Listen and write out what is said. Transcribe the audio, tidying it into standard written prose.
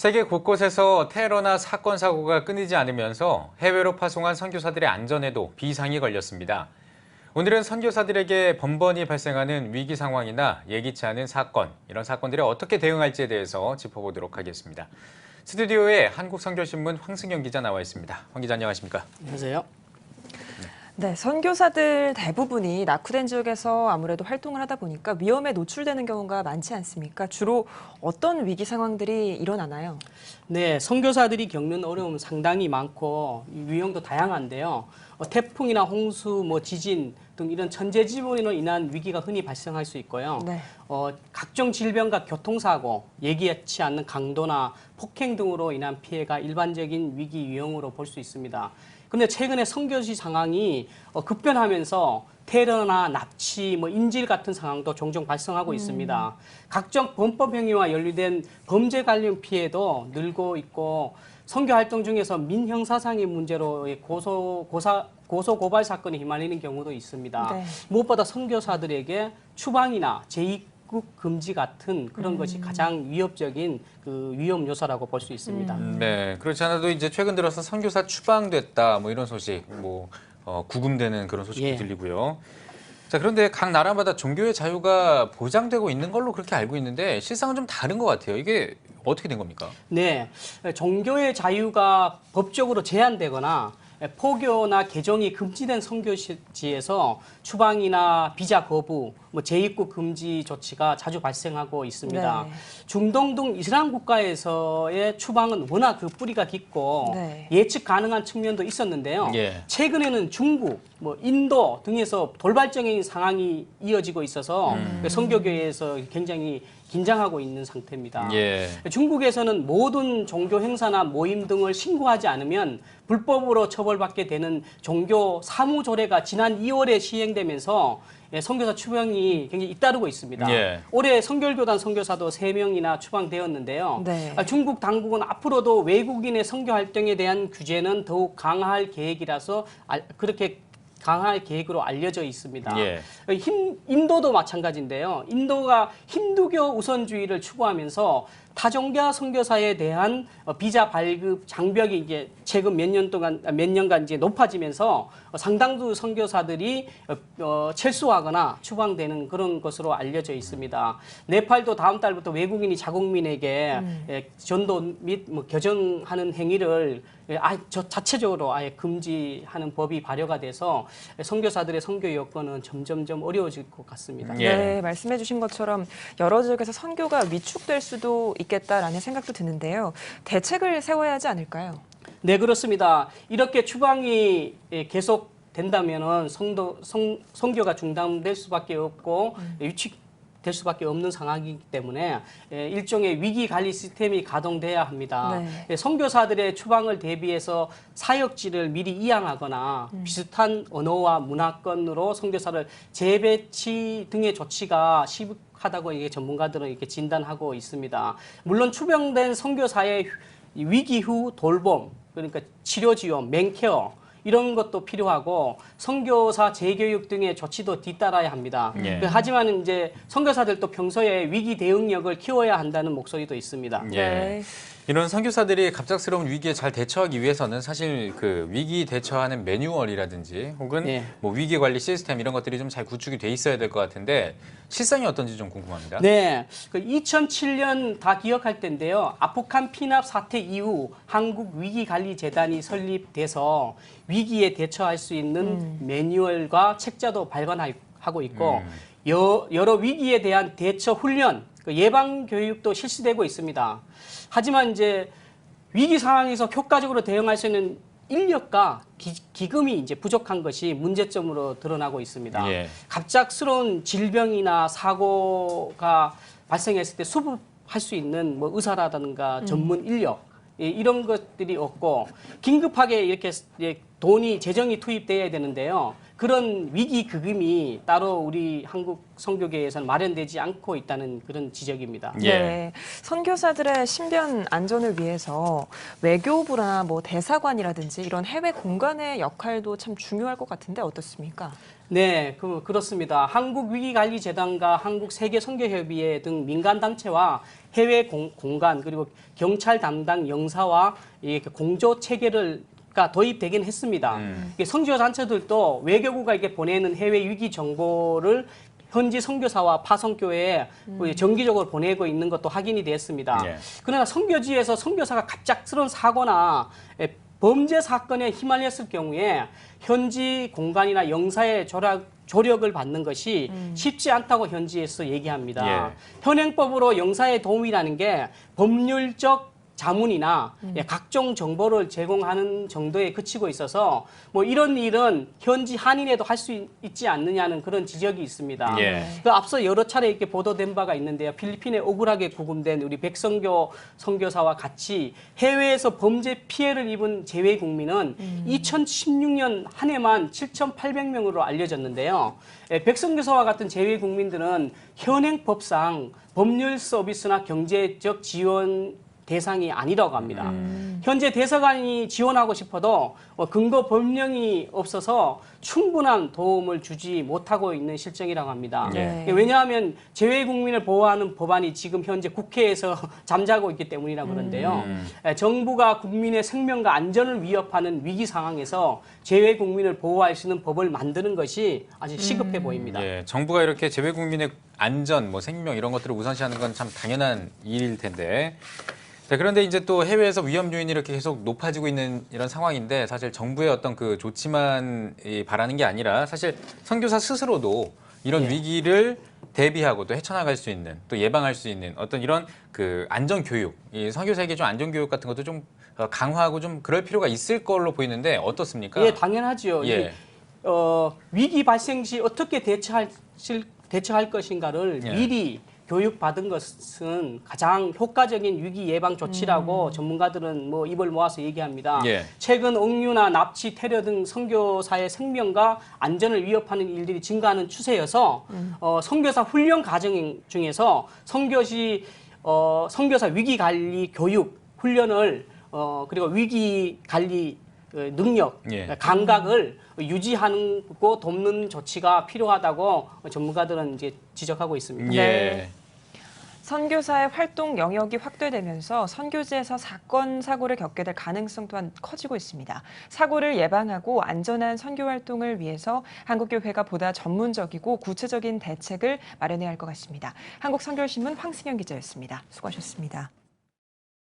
세계 곳곳에서 테러나 사건, 사고가 끊이지 않으면서 해외로 파송한 선교사들의 안전에도 비상이 걸렸습니다. 오늘은 선교사들에게 번번이 발생하는 위기 상황이나 예기치 않은 사건, 이런 사건들에 어떻게 대응할지에 대해서 짚어보도록 하겠습니다. 스튜디오에 한국선교신문 황승영 기자 나와 있습니다. 황 기자 안녕하십니까? 안녕하세요. 네, 선교사들 대부분이 낙후된 지역에서 아무래도 활동을 하다 보니까 위험에 노출되는 경우가 많지 않습니까? 주로 어떤 위기 상황들이 일어나나요? 네, 선교사들이 겪는 어려움 상당히 많고 유형도 다양한데요. 태풍이나 홍수, 지진 등 이런 천재지변으로 인한 위기가 흔히 발생할 수 있고요. 네. 각종 질병과 교통사고, 예기치 않는 강도나 폭행 등으로 인한 피해가 일반적인 위기 유형으로 볼 수 있습니다. 그런데 최근에 선교지 상황이 급변하면서 테러나 납치, 인질 같은 상황도 종종 발생하고 있습니다. 각종 범법 행위와 연루된 범죄 관련 피해도 늘고 있고 선교 활동 중에서 민형사상의 문제로 고소 고발 사건에 휘말리는 경우도 있습니다. 네. 무엇보다 선교사들에게 추방이나 재입국 금지 같은 그런 것이 가장 위협적인 그 위험 요소라고 볼 수 있습니다. 네, 그렇지 않아도 이제 최근 들어서 선교사 추방됐다, 이런 소식, 구금되는 그런 소식도 예. 들리고요. 자, 그런데 각 나라마다 종교의 자유가 보장되고 있는 걸로 그렇게 알고 있는데 실상은 좀 다른 것 같아요. 이게 어떻게 된 겁니까? 네, 종교의 자유가 법적으로 제한되거나 포교나 개종이 금지된 선교지에서 추방이나 비자 거부, 재입국 금지 조치가 자주 발생하고 있습니다. 네. 중동 등 이슬람 국가에서의 추방은 워낙 그 뿌리가 깊고 네. 예측 가능한 측면도 있었는데요. 예. 최근에는 중국, 인도 등에서 돌발적인 상황이 이어지고 있어서 선교계에서 굉장히 긴장하고 있는 상태입니다. 예. 중국에서는 모든 종교 행사나 모임 등을 신고하지 않으면 불법으로 처벌받게 되는 종교 사무조례가 지난 2월에 시행되면서 선교사 추방이 굉장히 잇따르고 있습니다. 예. 올해 선결교단 선교사도 3명이나 추방되었는데요. 네. 중국 당국은 앞으로도 외국인의 선교 활동에 대한 규제는 더욱 강화할 계획이라서 그렇게 강할 계획으로 알려져 있습니다. 예. 인도도 마찬가지인데요. 인도가 힌두교 우선주의를 추구하면서 타종교 선교사에 대한 비자 발급 장벽이 이제 최근 몇 년간 이제 높아지면서 상당수 선교사들이 철수하거나 추방되는 그런 것으로 알려져 있습니다. 네팔도 다음 달부터 외국인이 자국민에게 전도 및 교정하는 행위를 자체적으로 아예 금지하는 법이 발효가 돼서 선교사들의 선교 여건은 점점점 어려워질 것 같습니다. 예. 네, 말씀해 주신 것처럼 여러 지역에서 선교가 위축될 수도 있겠다라는 생각도 드는데요. 대책을 세워야 하지 않을까요? 네, 그렇습니다. 이렇게 추방이 계속 된다면은 선교가 중단될 수밖에 없고 위축될 수밖에 없는 상황이기 때문에 일종의 위기 관리 시스템이 가동돼야 합니다. 네. 선교사들의 추방을 대비해서 사역지를 미리 이양하거나 비슷한 언어와 문화권으로 선교사를 재배치 등의 조치가 시급하다고 전문가들은 이렇게 진단하고 있습니다. 물론 추방된 선교사의 위기 후 돌봄, 그러니까 치료 지원, 맹케어 이런 것도 필요하고 선교사 재교육 등의 조치도 뒤따라야 합니다. 예. 하지만 이제 선교사들도 평소에 위기 대응력을 키워야 한다는 목소리도 있습니다. 예. 네. 이런 선교사들이 갑작스러운 위기에 잘 대처하기 위해서는 사실 그 위기 대처하는 매뉴얼이라든지 혹은 예. 위기 관리 시스템 이런 것들이 좀 잘 구축이 돼 있어야 될 것 같은데 실상이 어떤지 좀 궁금합니다. 네, 2007년 다 기억할 텐데요. 아프간 피납 사태 이후 한국위기관리재단이 설립돼서 위기에 대처할 수 있는 매뉴얼과 책자도 발간하고 있고 여러 위기에 대한 대처 훈련, 예방 교육도 실시되고 있습니다. 하지만 이제 위기 상황에서 효과적으로 대응할 수 있는 인력과 기금이 이제 부족한 것이 문제점으로 드러나고 있습니다. 예. 갑작스러운 질병이나 사고가 발생했을 때 수습할 수 있는 의사라든가 전문 인력 이런 것들이 없고 긴급하게 이렇게 돈이 재정이 투입돼야 되는데요. 그런 위기 급임이 따로 우리 한국 선교계에서는 마련되지 않고 있다는 그런 지적입니다. 예. 네, 선교사들의 신변 안전을 위해서 외교부나 뭐 대사관이라든지 이런 해외 공간의 역할도 참 중요할 것 같은데 어떻습니까? 네, 그렇습니다. 한국위기관리재단과 한국세계선교협의회 등 민간단체와 해외 공간 그리고 경찰 담당 영사와 이렇게 공조 체계가 도입되긴 했습니다. 선교 단체들도 외교부가 이렇게 보내는 해외 위기 정보를 현지 선교사와 파송교회에 정기적으로 보내고 있는 것도 확인이 됐습니다. 예. 그러나 선교지에서 선교사가 갑작스러운 사고나 범죄 사건에 휘말렸을 경우에 현지 공간이나 영사의 조력을 받는 것이 쉽지 않다고 현지에서 얘기합니다. 예. 현행법으로 영사의 도움이라는 게 법률적 자문이나 각종 정보를 제공하는 정도에 그치고 있어서 뭐 이런 일은 현지 한인에도 할 수 있지 않느냐는 그런 지적이 있습니다. 예. 그 앞서 여러 차례 이렇게 보도된 바가 있는데요. 필리핀에 억울하게 구금된 우리 백선교 선교사와 같이 해외에서 범죄 피해를 입은 재외 국민은 2016년 한 해만 7,800명으로 알려졌는데요. 백선교사와 같은 재외 국민들은 현행 법상 법률 서비스나 경제적 지원 대상이 아니라고 합니다. 현재 대사관이 지원하고 싶어도 근거 법령이 없어서 충분한 도움을 주지 못하고 있는 실정이라고 합니다. 네. 왜냐하면 재외 국민을 보호하는 법안이 지금 현재 국회에서 잠자고 있기 때문이라고 그러는데요. 정부가 국민의 생명과 안전을 위협하는 위기 상황에서 재외 국민을 보호할 수 있는 법을 만드는 것이 아주 시급해 보입니다. 예, 정부가 이렇게 재외 국민의 안전, 뭐 생명 이런 것들을 우선시하는 건 참 당연한 일일 텐데. 자, 그런데 이제 또 해외에서 위험 요인이 이렇게 계속 높아지고 있는 이런 상황인데 사실 정부의 어떤 그 조치만 바라는 게 아니라 사실 선교사 스스로도 이런 위기를 대비하고 또 헤쳐나갈 수 있는 또 예방할 수 있는 어떤 이런 그 안전 교육, 이 선교사에게 좀 안전 교육 같은 것도 좀 강화하고 좀 그럴 필요가 있을 걸로 보이는데 어떻습니까? 예, 당연하죠. 예. 위기 발생 시 어떻게 대처할 것인가를 미리 교육받은 것은 가장 효과적인 위기 예방 조치라고 전문가들은 뭐 입을 모아서 얘기합니다. 예. 최근 억류나 납치, 테러 등 선교사의 생명과 안전을 위협하는 일들이 증가하는 추세여서 선교사 훈련 과정 중에서 선교사 위기 관리 교육 훈련을 그리고 위기 관리 능력, 감각을 유지하고 돕는 조치가 필요하다고 전문가들은 이제 지적하고 있습니다. 예. 선교사의 활동 영역이 확대되면서 선교지에서 사건, 사고를 겪게 될 가능성 또한 커지고 있습니다. 사고를 예방하고 안전한 선교 활동을 위해서 한국교회가 보다 전문적이고 구체적인 대책을 마련해야 할 것 같습니다. 한국선교신문 황승현 기자였습니다. 수고하셨습니다.